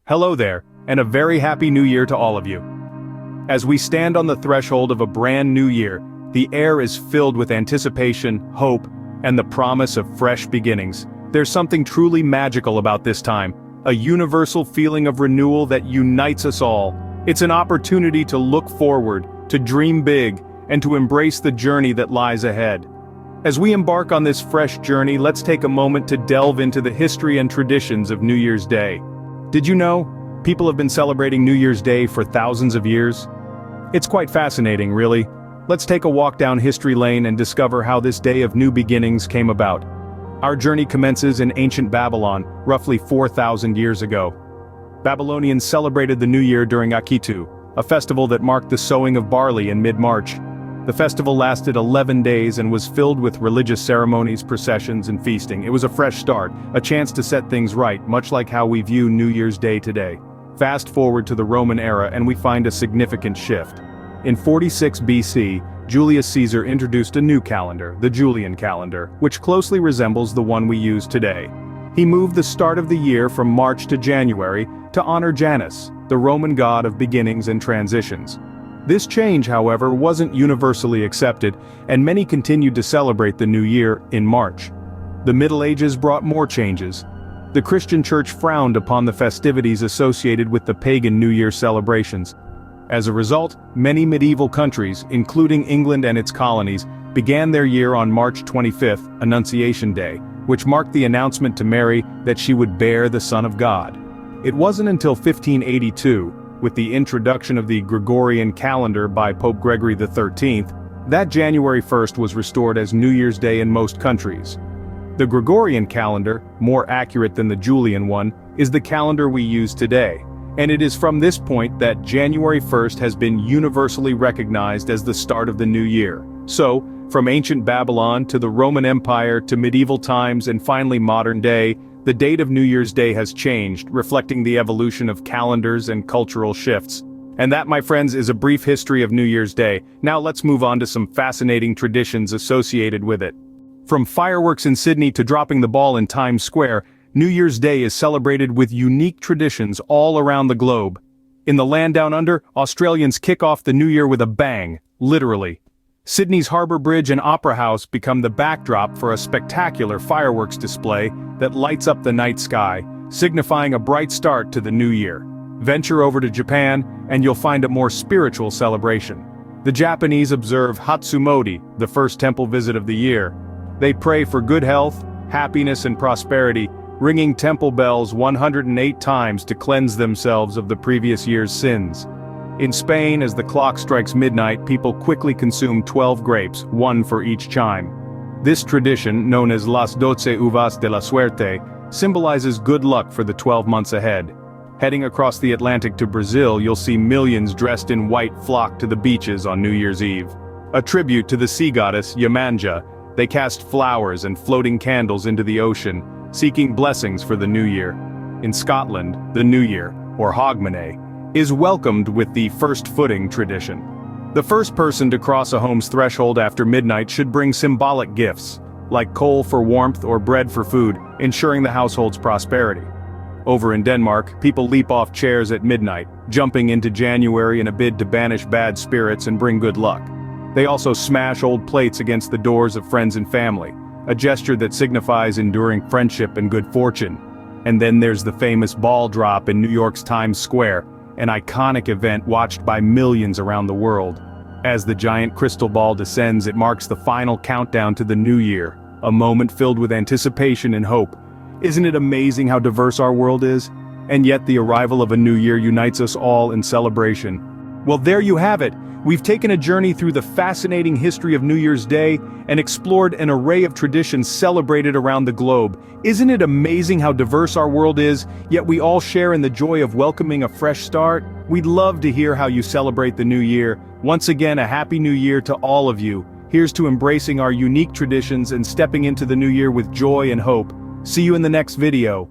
Hello there, and a very happy new year to all of you. As we stand on the threshold of a brand new year, the air is filled with anticipation, hope, and the promise of fresh beginnings. There's something truly magical about this time, a universal feeling of renewal that unites us all. It's an opportunity to look forward, to dream big, and to embrace the journey that lies ahead. As we embark on this fresh journey, let's take a moment to delve into the history and traditions of New Year's Day. Did you know, people have been celebrating New Year's Day for thousands of years? It's quite fascinating, really. Let's take a walk down history lane and discover how this day of new beginnings came about. Our journey commences in ancient Babylon, roughly 4,000 years ago. Babylonians celebrated the New Year during Akitu, a festival that marked the sowing of barley in mid-March. The festival lasted 11 days and was filled with religious ceremonies, processions, and feasting. It was a fresh start, a chance to set things right, much like how we view New Year's Day today. Fast forward to the Roman era and we find a significant shift. In 46 BC, Julius Caesar introduced a new calendar, the Julian calendar, which closely resembles the one we use today. He moved the start of the year from March to January to honor Janus, the Roman god of beginnings and transitions. This change, however, wasn't universally accepted, and many continued to celebrate the new year in March. The Middle Ages brought more changes. The Christian Church frowned upon the festivities associated with the pagan New Year celebrations. As a result, many medieval countries, including England and its colonies, began their year on March 25th, Annunciation Day, which marked the announcement to Mary that she would bear the Son of God. It wasn't until 1582, with the introduction of the Gregorian calendar by Pope Gregory XIII, that January 1st was restored as New Year's Day in most countries. The Gregorian calendar, more accurate than the Julian one, is the calendar we use today, and it is from this point that January 1st has been universally recognized as the start of the new year. So, from ancient Babylon to the Roman Empire to medieval times and finally modern day, the date of New Year's Day has changed, reflecting the evolution of calendars and cultural shifts. And that, my friends, is a brief history of New Year's Day. Now let's move on to some fascinating traditions associated with it. From fireworks in Sydney to dropping the ball in Times Square, New Year's Day is celebrated with unique traditions all around the globe. In the land down under, Australians kick off the new year with a bang, literally. Sydney's Harbour Bridge and Opera House become the backdrop for a spectacular fireworks display that lights up the night sky, signifying a bright start to the new year. Venture over to Japan, and you'll find a more spiritual celebration. The Japanese observe Hatsumodi, the first temple visit of the year. They pray for good health, happiness and prosperity, ringing temple bells 108 times to cleanse themselves of the previous year's sins. In Spain, as the clock strikes midnight, people quickly consume 12 grapes, one for each chime. This tradition, known as Las Doce Uvas de la Suerte, symbolizes good luck for the 12 months ahead. Heading across the Atlantic to Brazil, you'll see millions dressed in white flock to the beaches on New Year's Eve. A tribute to the sea goddess, Yemanja, they cast flowers and floating candles into the ocean, seeking blessings for the new year. In Scotland, the New Year, or Hogmanay, is welcomed with the first footing tradition. The first person to cross a home's threshold after midnight should bring symbolic gifts, like coal for warmth or bread for food, ensuring the household's prosperity. Over in Denmark, people leap off chairs at midnight, jumping into January in a bid to banish bad spirits and bring good luck. They also smash old plates against the doors of friends and family, a gesture that signifies enduring friendship and good fortune. And then there's the famous ball drop in New York's Times Square, an iconic event watched by millions around the world. As the giant crystal ball descends, it marks the final countdown to the new year, a moment filled with anticipation and hope. Isn't it amazing how diverse our world is? And yet the arrival of a new year unites us all in celebration. Well, there you have it. We've taken a journey through the fascinating history of New Year's Day and explored an array of traditions celebrated around the globe. Isn't it amazing how diverse our world is, yet we all share in the joy of welcoming a fresh start? We'd love to hear how you celebrate the new year. Once again, a happy new year to all of you. Here's to embracing our unique traditions and stepping into the new year with joy and hope. See you in the next video.